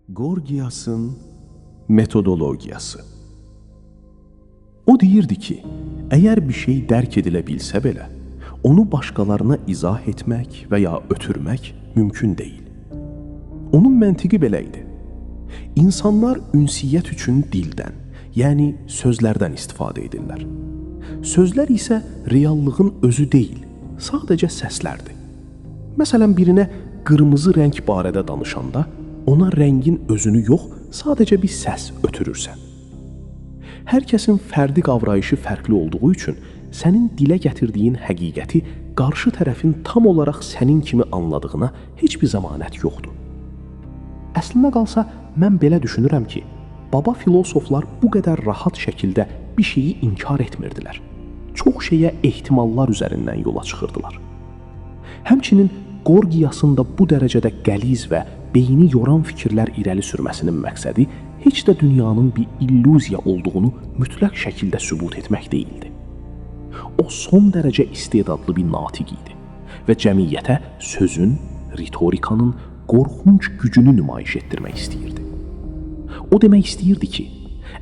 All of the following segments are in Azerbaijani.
Gorgiasın metodologiyası. O deyirdi ki, əgər bir şey dərk edilə bilsə belə, onu başqalarına izah etmək və ya ötürmək mümkün deyil. Onun məntiqi belə idi. İnsanlar ünsiyyət üçün dildən, yəni sözlərdən istifadə edirlər. Sözlər isə reallığın özü deyil, sadəcə səslərdir. Məsələn, birinə qırmızı rəng barədə danışanda, ona rəngin özünü yox, sadəcə bir səs ötürürsən. Hər kəsin fərdi qavrayışı fərqli olduğu üçün sənin dilə gətirdiyin həqiqəti qarşı tərəfin tam olaraq sənin kimi anladığına heç bir zəmanət yoxdur. Əslində qalsa, mən belə düşünürəm ki, baba filosoflar bu qədər rahat şəkildə bir şeyi inkar etmirdilər. Çox şeyə ehtimallar üzərindən yola çıxırdılar. Həmçinin Gorgiasın da bu dərəcədə qəliz və beyni yoran fikirlər irəli sürməsinin məqsədi heç də dünyanın bir illüziya olduğunu mütləq şəkildə sübut etmək deyildi. O son dərəcə istedadlı bir natiq idi və cəmiyyətə sözün, ritorikanın qorxunc gücünü nümayiş etdirmək istəyirdi. O demək istəyirdi ki,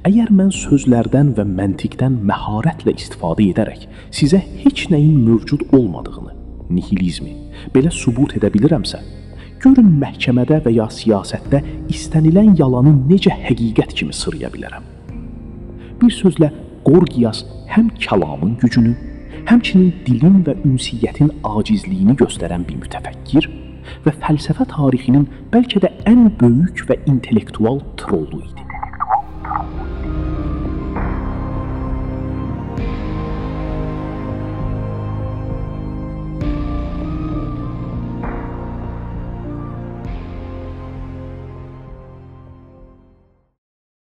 əgər mən sözlərdən və məntiqdən məharətlə istifadə edərək sizə heç nəyin mövcud olmadığını, nihilizmi belə sübut edə bilirəmsə, görün məhkəmədə və ya siyasətdə istənilən yalanı necə həqiqət kimi sıraya bilərəm. Bir sözlə, Gorgias həm kəlamın gücünü, həmçinin dilin və ünsiyyətin acizliyini göstərən bir mütəfəkkir və fəlsəfə tarixinin bəlkə də ən böyük və intellektual trollu idi.